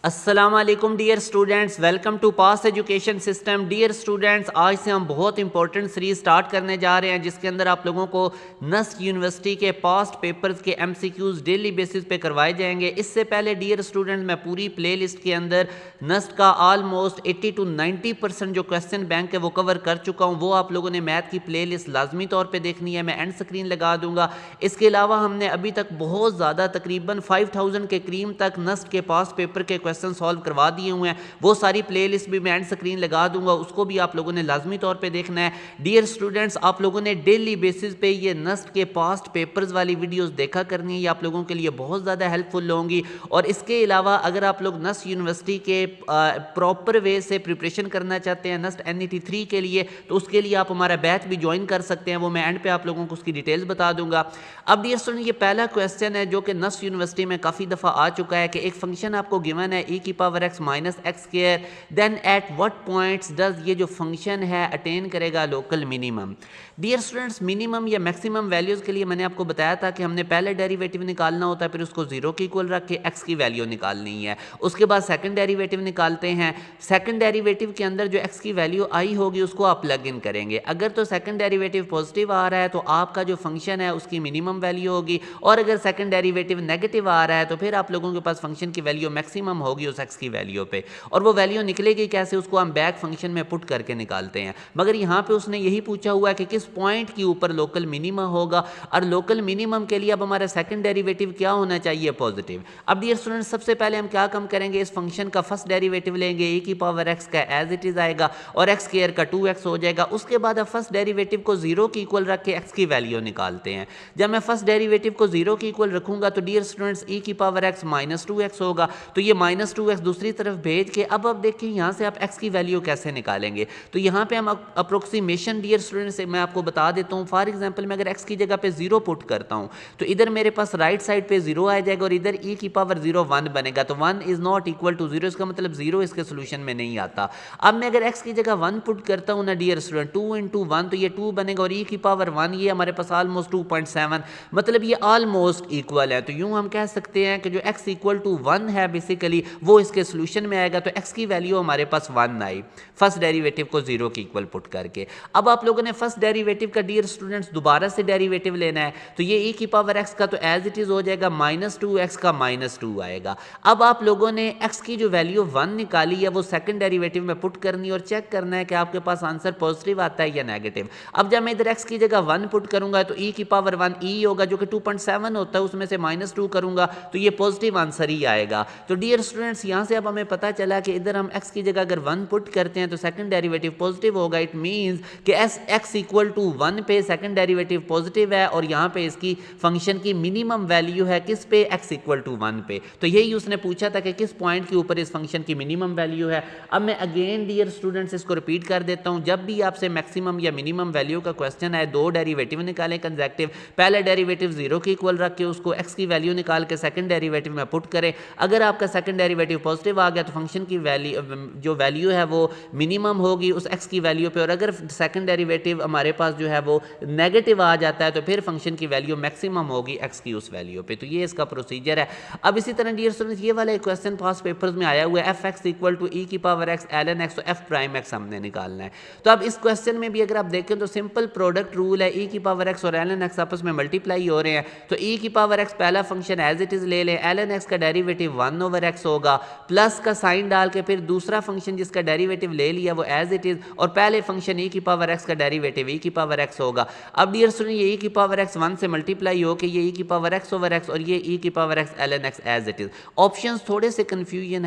अस्सलामुअलैकुम dear students, welcome to Pass education system. Dear students, आज से हम बहुत इंपॉर्टेंट सीरीज स्टार्ट करने जा रहे हैं जिसके अंदर आप लोगों को नस्ट यूनिवर्सिटी के पास्ट पेपर्स के एमसीक्यूज डेली बेसिस पे करवाए जाएंगे। इससे पहले डियर स्टूडेंट्स, मैं पूरी प्लेलिस्ट के अंदर नस्ट का ऑलमोस्ट 80 to 90% जो क्वेश्चन बैंक है वो कवर कर चुका हूँ। वो आप लोगों ने मैथ की प्ले लिस्ट लाजमी तौर पर देखनी है, मैं एंड स्क्रीन लगा दूंगा। इसके अलावा हमने अभी तक बहुत ज़्यादा तकरीबन 5000 के करीब तक नस्ट के पास्ट पेपर के क्वेश्चन सॉल्व करवा दिए हुए हैं। वो सारी प्लेलिस्ट भी मैं एंड स्क्रीन लगा दूंगा, उसको भी आप लोगों ने लाजमी तौर पे देखना है। डियर स्टूडेंट्स, आप लोगों ने डेली बेसिस पे ये नस्ट के पास्ट पेपर्स वाली वीडियोस देखा करनी है, ये आप लोगों के लिए बहुत ज़्यादा हेल्पफुल होंगी। और इसके अलावा अगर आप लोग नस्ट यूनिवर्सिटी के प्रॉपर वे से प्रिपरेशन करना चाहते हैं नस्ट NET 3 के लिए, तो उसके लिए आप हमारा बैच भी ज्वाइन कर सकते हैं। वो मैं एंड पे आप लोगों को उसकी डिटेल्स बता दूंगा। अब डियर स्टूडेंट, ये पहला क्वेश्चन है जो कि नस्ट यूनिवर्सिटी में काफ़ी दफ़ा आ चुका है कि एक फंक्शन आपको गिवन है e की power x minus x square, then at what points does ये जो फंक्शन है अटेन करेगा local minimum. Dear students, minimum या मैक्सिमम वैल्यूज़ के लिए मैंने आपको बताया था कि हमने पहले डेरिवेटिव निकालना होता है, फिर उसको जीरो के इक्वल रख के x की वैल्यू निकालनी है। उसके बाद सेकंड डेरिवेटिव निकालते हैं। सेकंड डेरिवेटिव के अंदर जो x की वैल्यू आई होगी उसको आप प्लग इन करेंगे। अगर तो सेकंड डेरिवेटिव पॉजिटिव आ रहा है तो आपका जो फंक्शन है उसकी मिनिमम वैल्यू होगी, और अगर सेकंड डेरिवेटिव नेगेटिव आ रहा है तो फिर आप लोगों के पास फंक्शन की वैल्यू मैक्सिमम होगी उस x की वैल्यू पे। और वो वैल्यू निकलेगी कैसे, उसको हम बैक फंक्शन में पुट करके निकालते हैं। मगर यहाँ पे उसने यही पूछा हुआ है कि किस पॉइंट के ऊपर लोकल मिनिमम होगा, और लोकल मिनिमम के लिए अब हमारा सेकंड डेरिवेटिव क्या होना चाहिए, पॉजिटिव। अब डियर स्टूडेंट्स, सबसे पहले हम क्या कम करेंगे, इस फंक्शन का फर्स्ट डेरिवेटिव लेंगे, e की पावर x का एज इट इज आएगा और x स्क्वायर का 2x हो जाएगा। उसके बाद अब फर्स्ट डेरिवेटिव को जीरो के इक्वल रख के x की वैल्यू निकालते हैं। जब मैं फर्स्ट डेरिवेटिव को जीरो के इक्वल रखूंगा तो डियर स्टूडेंट्स e की पावर x माइनस 2x होगा, तो ये माइनस 2x दूसरी तरफ भेज के अब देखिए यहाँ से आप x की वैल्यू कैसे निकालेंगे। तो यहाँ पे हम अप्रोक्सीमेशन डियर स्टूडेंट्स मैं आपको बता देता हूँ। फॉर एग्जांपल, मैं अगर x की जगह पे जीरो पुट करता हूँ तो इधर मेरे पास राइट साइड पे जीरो आ जाएगा और इधर e की पावर 0 1 बनेगा, तो 1 इज नॉट इक्वल टू 0, इसका मतलब 0 इसके सोल्यूशन में नहीं आता। अब मैं अगर x की जगह 1 पुट करता हूँ ना डियर स्टूडेंट, 2 into 1 तो ये 2 बनेगा, और e की पावर 1 ये हमारे पास ऑलमोस्ट 2.7, मतलब ये ऑलमोस्ट इक्वल है। तो यूं हम कह सकते हैं कि जो x इक्वल टू 1 है बेसिकली वो इसके सोल्यूशन में आएगा। तो x की वैल्यू हमारे पास 1 आई फर्स्ट डेरिवेटिव को जीरो के इक्वल पुट करके। अब आप लोगों ने फर्स्ट डेरिवेटिव का डियर स्टूडेंट्स दोबारा से डेरिवेटिव लेना है, तो ये e की पावर x का तो एज इट इज हो जाएगा, माइनस 2x का माइनस 2 आएगा। अब आप लोगों ने x की जो वैल्यू 1 निकाली है वो सेकंड डेरिवेटिव में पुट करनी और चेक करना है कि आपके पास आंसर पॉजिटिव आता है या नेगेटिव। अब जब मैं इधर x की जगह 1 पुट करूंगा तो e की पावर 1 e होगा जो कि 2.7 होता है, उसमें से माइनस 2 करूंगा तो ये पॉजिटिव आंसर ही आएगा। तो डियर स्टूडेंट्स, यहाँ से अब हमें पता चला कि इधर हम x की जगह अगर 1 पुट करते हैं तो सेकंड डेरिवेटिव पॉजिटिव होगा। इट मींस कि x इक्वल टू 1 पे सेकंड डेरिवेटिव पॉजिटिव है, और यहाँ पे इसकी फंक्शन की मिनिमम वैल्यू है किस पे, x इक्वल टू 1 पे। तो यही उसने पूछा था कि किस पॉइंट के ऊपर इस फंक्शन की मिनिमम वैल्यू है। अब मैं अगेन डियर स्टूडेंट्स इसको रिपीट कर देता हूँ। जब भी आपसे मैक्सिमम या मिनिमम वैल्यू का क्वेश्चन है, दो डेरिवेटिव निकालें कंसेक्टिव, पहले डेरिवेटिव जीरो के इक्वल रख के उसको x की वैल्यू निकाल के सेकंड डेरिवेटिव में पुट करें। अगर आपका सेकंड डेरिवेटिव पॉजिटिव आ गया तो फंक्शन की वैल्यू जो वैल्यू है वो मिनिमम होगी उस x की वैल्यू पे, और अगर सेकंड डेरिवेटिव हमारे पास जो है वो नेगेटिव आ जाता है तो फिर फंक्शन की वैल्यू मैक्सिमम होगी x की उस वैल्यू पे। तो ये इसका प्रोसीजर है। अब इसी तरह डियर स्टूडेंट्स, ये वाला क्वेश्चन पास्ट पेपर्स में आया हुआ है, f(x) इक्वल टू e की पावर x ln x, तो f प्राइम x हमने निकालना है। तो अब इस क्वेश्चन में भी अगर आप देखें तो सिंपल प्रोडक्ट रूल है, e की पावर x और ln x आपस में मल्टीप्लाई हो रहे हैं, तो e की पावर x पहला फंक्शन एज इट इज ले लें, ln x का डेरिवेटिव 1/x होगा, प्लस का साइन डाल के फिर दूसरा फंक्शन जिसका डेरिवेटिव ले लिया वो एज इट इज, और पहले फंक्शन e की पावर x का डेरिवेटिव e की पावर x होगा। अब डियर स्टूडेंट, ये e की पावर x 1 से मल्टीप्लाई हो के ये e की पावर x/x और ये e की power x ln x as it is. Options थोड़े से कंफ्यूजिंग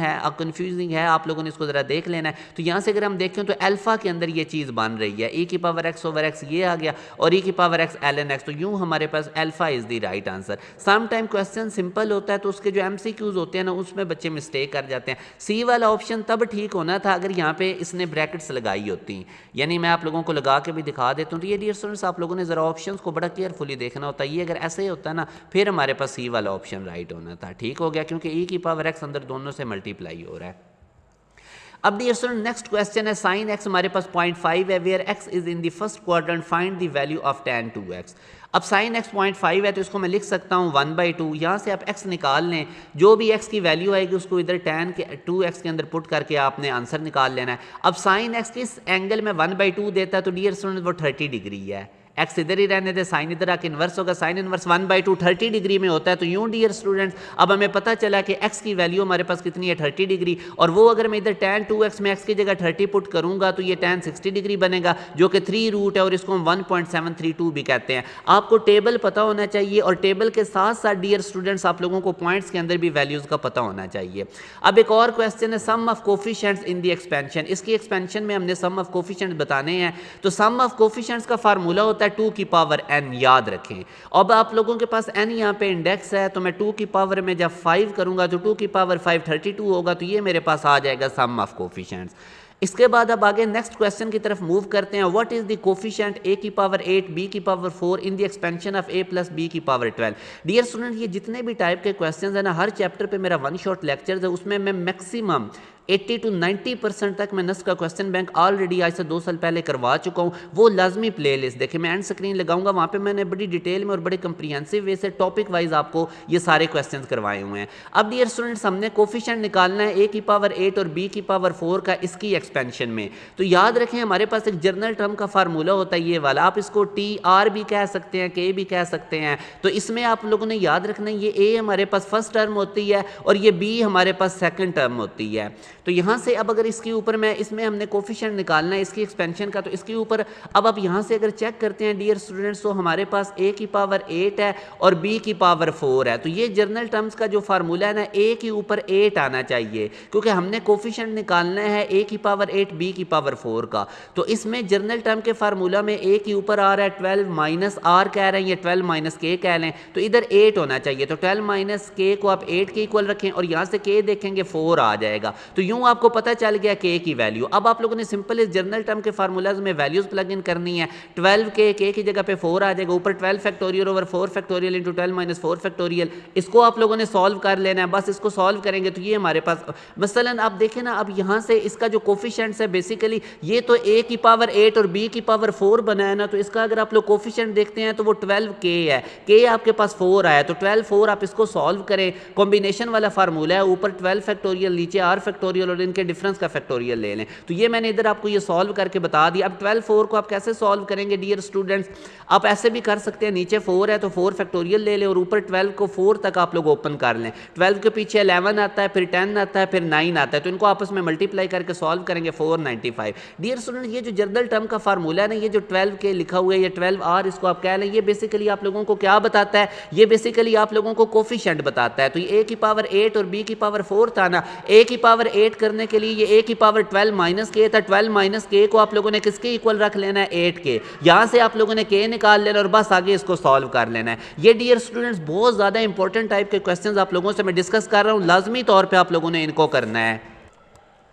है, आप लोगों ने इसको जरा देख लेना है। तो यहाँ से अगर हम देखें तो अल्फा के अंदर ये चीज़ बन रही है, e की पावर x/x ये आ गया और e की पावर x ln x, तो यूं हमारे पास alpha is the right answer. Some time question simple होता है तो उसके जो MCQs होते हैं ना उसमें बच्चे मिस्टेक कर जाते हैं। सी वाला ऑप्शन तब ठीक होना था अगर यहाँ पे इसने ब्रैकेट्स लगाई होती, यानी मैं आप लोगों को लगा के भी दिखा देता हूँ। तो ये डियर स्टूडेंट्स, आप लोगों ने जरा ऑप्शंस को बड़ा केयरफुली देखना होता है। ये अगर ऐसे ही होता ना फिर हमारे पास सी वाला ऑप्शन राइट होना था। ठीक हो गया, क्योंकि e की पावर x अंदर दोनों से मल्टीप्लाई हो रहा है। अब डियर स्टूडेंट नेक्स्ट क्वेश्चन है साइन एक्स हमारे पास 0.5 है where x is in the first quadrant find the value of tan 2x। अब साइन एक्स 0.5 है तो इसको मैं लिख सकता हूँ 1/2। यहाँ से आप x निकाल लें, जो भी x की वैल्यू आएगी उसको इधर tan के 2x के अंदर पुट करके आपने आंसर निकाल लेना है। अब साइन एक्स किस एंगल में 1/2 देता है तो डियर स्टूडेंट वो 30 डिग्री है। एक्स इधर ही रहने दे, साइन इधर आके इन्वर्स होगा, साइन इन्वर्स 1/2 30 डिग्री में होता है। तो यूं डियर स्टूडेंट्स अब हमें पता चला कि एक्स की वैल्यू हमारे पास कितनी है 30 डिग्री, और वो अगर मैं इधर tan 2x में एक्स की जगह 30 पुट करूंगा तो ये tan 60 डिग्री बनेगा जो कि 3 रूट है और इसको हम 1.732 भी कहते हैं। आपको टेबल पता होना चाहिए और टेबल के साथ साथ डियर स्टूडेंट्स आप लोगों को पॉइंट्स के अंदर भी वैल्यूज़ का पता होना चाहिए। अब एक और क्वेश्चन है sum of coefficients in the expansion. इसकी एक्सपेंशन में हमने सम ऑफ कोफिशिएंट्स बताने हैं। तो सम ऑफ कोफिशिएंट्स का फार्मूला होता है 2 की पावर n, याद रखें। अब आप लोगों के पास n यहाँ पे इंडेक्स है तो मैं 2 की पावर में जब 5 करूंगा तो 2 की पावर 5 32 होगा, तो ये मेरे पास आ जाएगा सम ऑफ कोफिशिएंट्स। इसके बाद अब आगे नेक्स्ट क्वेश्चन की तरफ मूव करते हैं। What is the coefficient a की पावर 8 b की power 4 in the expansion of a plus b की पावर 12। डियर स्टूडेंट ये जितने भी टाइप के क्वेश्चंस है ना, हर चैप्टर पे मेरा वन शॉट लेक्चर है, उसमें मैं मैक्सिमम 80 to 90% तक मैं नस का क्वेश्चन बैंक ऑलरेडी आज से 2 साल पहले करवा चुका हूँ। वो लाजमी प्लेलिस्ट देखिए, मैं एंड स्क्रीन लगाऊंगा, वहाँ पे मैंने बड़ी डिटेल में और बड़े कंप्रीहेंसिव वे से टॉपिक वाइज आपको ये सारे क्वेश्चंस करवाए हुए हैं। अब डियर स्टूडेंट्स हमने कोफिशिएंट निकालना है a की पावर 8 और b की पावर 4 का इसकी एक्सपेंशन में। तो याद रखें हमारे पास एक जर्नल टर्म का फार्मूला होता है ये वाला, आप इसको TR भी कह सकते हैं, K भी कह सकते हैं। तो इसमें आप लोगों ने याद रखना है ये a हमारे पास फर्स्ट टर्म होती है और ये b हमारे पास सेकंड टर्म होती है। तो यहाँ से अब अगर इसके ऊपर मैं इसमें हमने कोफिशिएंट निकालना है इसकी एक्सपेंशन का, तो इसके ऊपर अब आप यहाँ से अगर चेक करते हैं डियर स्टूडेंट्स तो हमारे पास a की पावर 8 है और b की पावर 4 है। तो ये जर्नल टर्म्स का जो फार्मूला है ना, a के ऊपर 8 आना चाहिए क्योंकि हमने कोफिशिएंट निकालना है a की पावर 8 b की पावर 4 का। तो इसमें जर्नल टर्म के फार्मूला में a के ऊपर आ रहा है 12 माइनस r कह रहे हैं, ये 12 माइनस k कह लें, तो इधर 8 होना चाहिए। तो 12 माइनस k को आप 8 के इक्वल रखें और यहाँ से k देखेंगे 4 आ जाएगा। तो यूँ आपको पता चल गया k की वैल्यू। अब आप लोगों ने सिंपल इस जर्नल टर्म के फार्मूलाज में वैल्यूज प्लग इन करनी है। 12k k की जगह पे 4 आ जाएगा, ऊपर 12 factorial over 4 factorial into 12 minus 4 factorial, इसको आप लोगों ने सॉल्व कर लेना है। बस इसको सॉल्व करेंगे तो ये हमारे पास मसलन आप देखें ना, अब यहाँ से इसका जो कोफिशिएंट्स है बेसिकली ये तो a की पावर 8 और b की पावर 4 बना है ना, तो इसका अगर आप लोग कोफिशिएंट देखते हैं तो वो 12k है, k आपके पास 4 आया तो 12 4 आप इसको सॉल्व करें, कॉम्बिनेशन वाला फार्मूला है, ऊपर 12 फैक्टोरियल नीचे r फैक्टोरियल और इनके डिफरेंस का फैक्टोरियल ले लें। तो ये मैंने इधर आपको ये सॉल्व करके बता दिया। अब 12 4 को आप कैसे सॉल्व करेंगे डियर स्टूडेंट्स, आप ऐसे भी कर सकते हैं, नीचे 4 है तो 4 फैक्टोरियल ले लें और ऊपर 12 को 4 तक आप लोग ओपन कर लें। 12 के पीछे 11 आता है, फिर 10 आता है, फिर 9 आता है, तो इनको आपस में मल्टीप्लाई करके सॉल्व करेंगे 495। डियर स्टूडेंट ये जो जर्नल टर्म का फार्मूला है ना, ये जो 12 के लिखा हुआ है, ये 12r इसको आप कह लें, ये बेसिकली आप लोगों को क्या बताता है, ये बेसिकली आप लोगों को कोफिशिएंट बताता है। तो ये a की पावर 8 और b की पावर 4 था ना, a की पावर 8 करने के लिए ये a की पावर 12 माइनस k था, 12 माइनस k को आप लोगों ने किसके इक्वल रख लेना है, 8 के। यहाँ से आप लोगों ने k निकाल लेना और बस आगे इसको सॉल्व कर लेना है। ये डियर स्टूडेंट्स बहुत ज़्यादा इंपॉर्टेंट टाइप के क्वेश्चंस आप लोगों से मैं डिस्कस कर रहा हूँ, लाजमी तौर पे आप लोगों ने इनको करना है।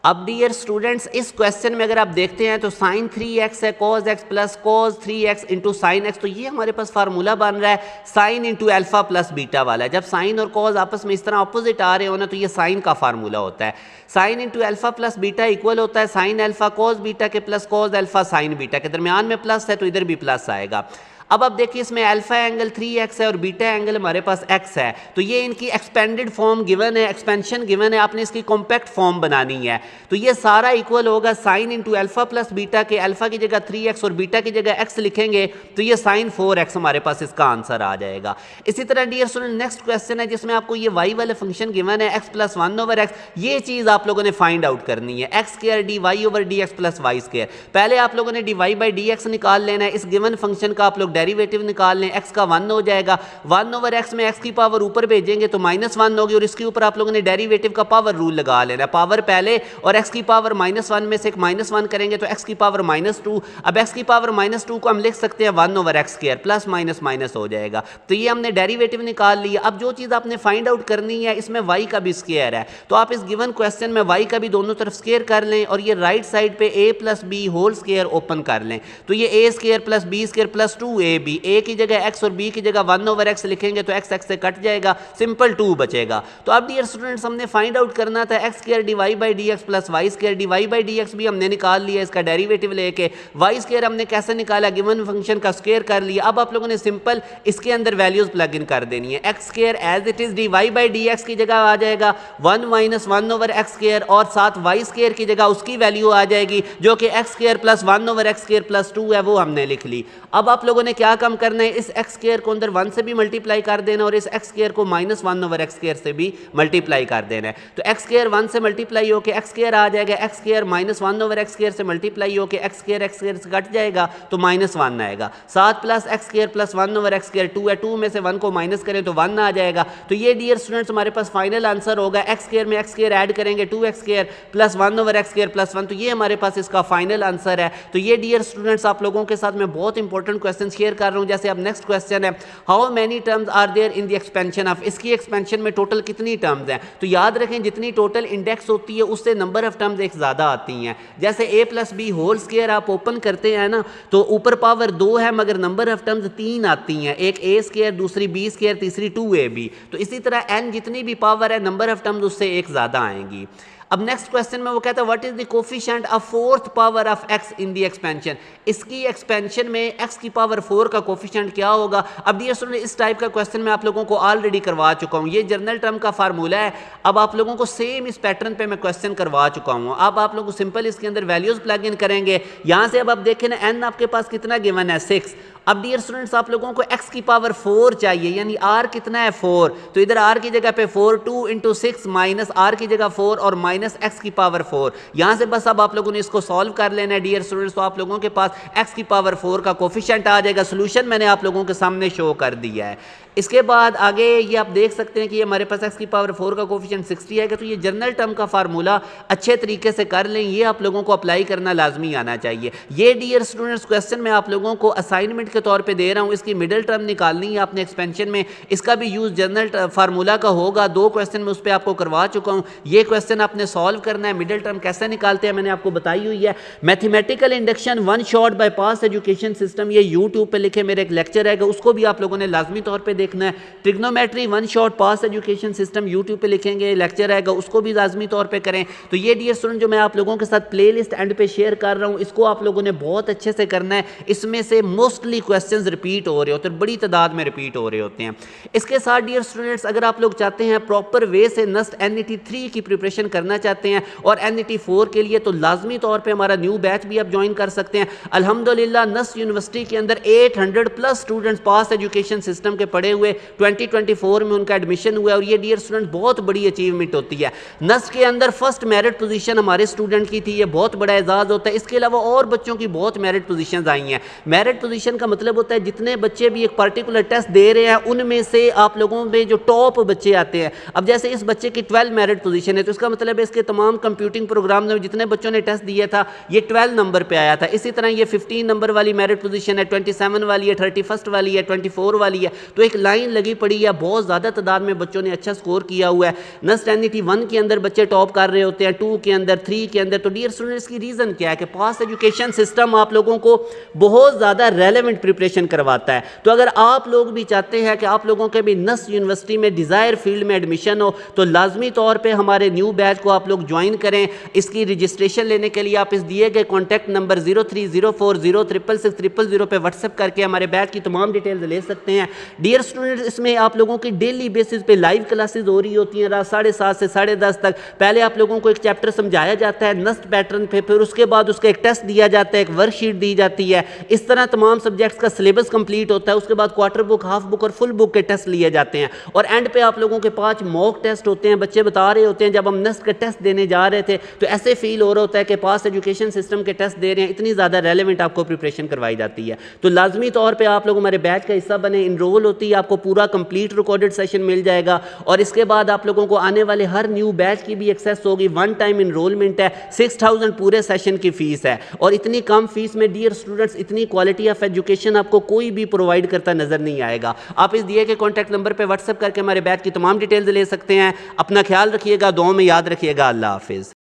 अब डियर स्टूडेंट्स इस क्वेश्चन में अगर आप देखते हैं तो साइन 3x है, cos x plus cos 3x into sine x, तो ये हमारे पास फार्मूला बन रहा है sine into alpha plus beta वाला। जब साइन और कॉस आपस में इस तरह अपोजिट आ रहे हो ना, तो ये साइन का फार्मूला होता है। Sine into alpha plus beta equal होता है साइन अल्फा कॉस बीटा के plus cos alpha sign beta के, दरमियान में प्लस है तो इधर भी प्लस आएगा। अब आप देखिए इसमें अल्फा एंगल 3x है और बीटा एंगल हमारे पास x है, तो ये इनकी एक्सपेंडेड फॉर्म गिवन है, एक्सपेंशन गिवन है, आपने इसकी कॉम्पैक्ट फॉर्म बनानी है। तो ये सारा इक्वल होगा sine into alpha plus beta के, अल्फा की जगह 3x और बीटा की जगह x लिखेंगे तो ये साइन 4x हमारे पास इसका आंसर आ जाएगा। इसी तरह डियर स्टूडेंट नेक्स्ट क्वेश्चन है जिसमें आपको ये y वाले फंक्शन गिवन है x प्लस 1/x, ये चीज़ आप लोगों ने फाइंड आउट करनी है, x square dy over dx plus y square. पहले आप लोगों ने dy बाई dx निकाल लेना है, इस गिवन फंक्शन का आप लोग डेरिवेटिव निकाल लें, x का 1 हो जाएगा, 1/x में x की पावर ऊपर भेजेंगे तो -1 होगी और इसके ऊपर आप लोगों ने डेरिवेटिव का पावर रूल लगा लेना, पावर पहले और x की पावर -1 में से एक -1 करेंगे तो x की पावर -2। अब x की पावर -2 को हम लिख सकते हैं 1/x square, plus minus minus हो जाएगा। तो ये हमने डेरिवेटिव निकाल लिया। अब जो चीज़ आपने फाइंड आउट करनी है इसमें y का भी स्क्वायर है, तो आप इस गिवन क्वेश्चन में y का भी दोनों तरफ स्क्वायर कर लें और ये राइट साइड पे a plus B whole square open कर लें, तो ये a square plus B square plus 2 2ab, a की जगह x और b की जगह 1/x लिखेंगे तो x x से कट जाएगा, सिंपल 2 बचेगा। तो अब डियर स्टूडेंट्स हमने फाइंड आउट करना था x² dy/dx plus y² dy/dx भी हमने निकाल लिया, इसका डेरिवेटिव लेके y² हमने कैसे निकाला, गिवन फंक्शन का स्क्वायर कर लिया। अब आप लोगों ने सिंपल इसके अंदर वैल्यूज प्लग इन कर देनी है। x² as it is dy/dx की जगह आ जाएगा 1 - 1/x² और साथ y² की जगह उसकी वैल्यू आ जाएगी जो कि x² प्लस 1/x² प्लस 2 है, वो हमने लिख ली। अब आप लोगों ने क्या कम करना है, इस x² को अंदर 1 से भी मल्टीप्लाई कर देना और इस x² को -1/x² से भी मल्टीप्लाई कर देना है। तो x² 1 से मल्टीप्लाई होकर x² आ जाएगा, x² -1/x² से मल्टीप्लाई होकर x² से कट जाएगा तो -1 आएगा, 7 प्लस x² प्लस 1/x² 2 है, 2 में से 1 को माइनस करें तो 1 आ जाएगा। तो ये डियर स्टूडेंट्स हमारे पास फाइनल आंसर होगा, x² में x² ऐड करेंगे 2x² प्लस 1/x² प्लस 1, तो ये हमारे पास इसका फाइनल आंसर है। तो ये डियर स्टूडेंट्स आप लोगों के साथ मैं बहुत इंपॉर्टेंट क्वेश्चन शेयर कर रहा हूँ। जैसे अब नेक्स्ट क्वेश्चन है, how many terms are there in the expansion of, इसकी एक्सपेंशन में टोटल कितनी टर्म्स हैं। तो याद रखें जितनी टोटल इंडेक्स होती है उससे नंबर ऑफ टर्म्स एक ज़्यादा आती हैं। जैसे a + b होल स्क्वायर आप ओपन करते हैं ना, तो ऊपर पावर 2 है मगर नंबर ऑफ टर्म्स 3 आती हैं, एक a², दूसरी b², तीसरी 2ab। तो इसी तरह n जितनी भी पावर है नंबर ऑफ टर्म्स उससे एक ज़्यादा आएंगी। अब नेक्स्ट क्वेश्चन में वो कहता है what is the coefficient of 4th power of x in the expansion, इसकी एक्सपेंशन में x की पावर 4 का कोफिशिएंट क्या होगा। अब डियर स्टूडेंट इस टाइप का क्वेश्चन मैं आप लोगों को ऑलरेडी करवा चुका हूँ, ये जनरल टर्म का फार्मूला है। अब आप लोगों को सेम इस पैटर्न पे मैं क्वेश्चन करवा चुका हूँ। अब आप लोगों को सिंपल इसके अंदर वैल्यूज प्लग इन करेंगे। यहाँ से अब आप देखें ना, n आपके पास कितना गिवन है 6। अब डियर स्टूडेंट्स आप लोगों को x की पावर 4 चाहिए, यानी r कितना है 4, तो इधर r की जगह पे 4, 2 × 6 माइनस r की जगह 4 और माइनस x की पावर 4। यहाँ से बस अब आप लोगों ने इसको सॉल्व कर लेना है डियर स्टूडेंट्स। तो आप लोगों के पास x की पावर 4 का कोफिशिएंट आ जाएगा। सोल्यूशन मैंने आप लोगों के सामने शो कर दिया है। इसके बाद आगे ये आप देख सकते हैं कि हमारे पास x की पावर 4 का कोफिशिएंट 60 आएगा। तो ये जनरल टर्म का फार्मूला अच्छे तरीके से कर लें, ये आप लोगों को अप्लाई करना लाजमी आना चाहिए। ये डियर स्टूडेंट्स क्वेश्चन मैं आप लोगों को असाइनमेंट के तौर पे दे रहा हूँ, इसकी मिडिल टर्म निकालनी है आपने एक्सपेंशन में, इसका भी यूज़ जनरल फार्मूला का होगा। 2 क्वेश्चन में उस पर आपको करवा चुका हूँ, ये क्वेश्चन आपने सॉल्व करना है। मिडिल टर्म कैसे निकालते हैं मैंने आपको बताई हुई है। मैथमेटिकल इंडक्शन 1 शॉट बाय पास एजुकेशन सिस्टम, ये यूट्यूब पर लिखे मेरे एक लेक्चर है, उसको भी आप लोगों ने लाजमी तौर पर देखना है। ट्रिग्नोमेट्री 1 शॉट पास एजुकेशन सिस्टम यूट्यूब पे लिखेंगे, लेक्चर आएगा, उसको भी लाजमी तौर पे करें। तो ये डियर स्टूडेंट जो मैं आप लोगों के साथ प्लेलिस्ट एंड पे शेयर कर रहा हूँ, इसको आप लोगों ने बहुत अच्छे से करना है। इसमें से मोस्टली क्वेश्चंस रिपीट हो रहे होते हैं, बड़ी तादाद में रिपीट हो रहे होते हैं। इसके साथ डियर स्टूडेंट्स अगर आप लोग चाहते हैं प्रॉपर वे से नस्ट NET 3 की प्रिपरेशन करना चाहते हैं और NET 4 के लिए, तो लाजमी तौर पर हमारा न्यू बैच भी आप ज्वाइन कर सकते हैं। अल्हम्दुलिल्लाह नस्ट यूनिवर्सिटी के अंदर 800+ स्टूडेंट्स पास एजुकेशन सिस्टम के पढ़े हुए 2024 में उनका एडमिशन हुआ है और ये डियर स्टूडेंट बहुत बड़ी अचीवमेंट होती है। नस्ट के अंदर फर्स्ट मेरिट पोजीशन हमारे स्टूडेंट की थी, ये बहुत बड़ा एजाज होता है। इसके अलावा और बच्चों की बहुत मेरिट पोजीशंस आई हैं। मेरिट पोजीशन का मतलब होता है जितने बच्चे भी एक पर्टिकुलर टेस्ट दे रहे हैं उनमें से आप लोगों में जो टॉप बच्चे आते हैं। अब जैसे इस बच्चे की 12 मेरिट पोजीशन है, तो इसका मतलब है इसके तमाम कंप्यूटिंग प्रोग्राम में जितने बच्चों ने टेस्ट दिया था ये 12 नंबर पे आया था। इसी तरह ये 15 नंबर वाली मेरिट पोजीशन है, 27 वाली है, 31 वाली है, 24 वाली है। तो एक लाइन लगी पड़ी है, बहुत ज़्यादा तादाद में बच्चों ने अच्छा स्कोर किया हुआ है। नस्ट NET 1 के अंदर बच्चे टॉप कर रहे होते हैं, 2 के अंदर, 3 के अंदर। तो डियर स्टूडेंट्स की रीज़न क्या है कि पास एजुकेशन सिस्टम आप लोगों को बहुत ज़्यादा रेलेवेंट प्रिपरेशन करवाता है। तो अगर आप लोग भी चाहते हैं कि आप लोगों के भी नस्ट यूनिवर्सिटी में डिज़ायर फील्ड में एडमिशन हो, तो लाजमी तौर पर हमारे न्यू बैच को आप लोग ज्वाइन करें। इसकी रजिस्ट्रेशन लेने के लिए आप इस दिए गए कॉन्टैक्ट नंबर 0304066600 पे व्हाट्सएप करके हमारे बैच की तमाम डिटेल्स ले सकते हैं। डियर स्टूडेंट्स इसमें आप लोगों की डेली बेसिस पे लाइव क्लासेस हो रही होती हैं रात 7:30 से 10:30 तक। पहले आप लोगों को एक चैप्टर समझाया जाता है नस्ट पैटर्न पे, फिर उसके बाद उसका एक टेस्ट दिया जाता है, एक वर्कशीट दी जाती है। इस तरह तमाम सब्जेक्ट्स का सिलेबस कंप्लीट होता है। उसके बाद क्वार्टर बुक, हाफ बुक और फुल बुक के टेस्ट लिए जाते हैं और एंड पे आप लोगों के 5 मॉक टेस्ट होते हैं। बच्चे बता रहे होते हैं जब हम नस्ट का टेस्ट देने जा रहे थे तो ऐसे फील हो रहा होता है कि पास एजुकेशन सिस्टम के टेस्ट दे रहे हैं, इतनी ज़्यादा रेलेवेंट आपको प्रिपरेशन करवाई जाती है। तो लाजमी तौर पर आप लोग हमारे बैच का हिस्सा बने, इनरोल होती है, आपको पूरा कंप्लीट रिकॉर्डेड सेशन मिल जाएगा और इसके बाद आप लोगों को आने वाले हर न्यू बैच की भी एक्सेस होगी। 1 टाइम इनरोलमेंट है, 6000 पूरे सेशन की फीस है और इतनी कम फीस में डियर स्टूडेंट्स इतनी क्वालिटी ऑफ एजुकेशन आपको कोई भी प्रोवाइड करता नजर नहीं आएगा। आप इस दिए गए कॉन्टैक्ट नंबर पर व्हाट्सएप करके हमारे बैच की तमाम डिटेल्स ले सकते हैं। अपना ख्याल रखिएगा, दुआ में याद रखिएगा। अल्लाह हाफिज़।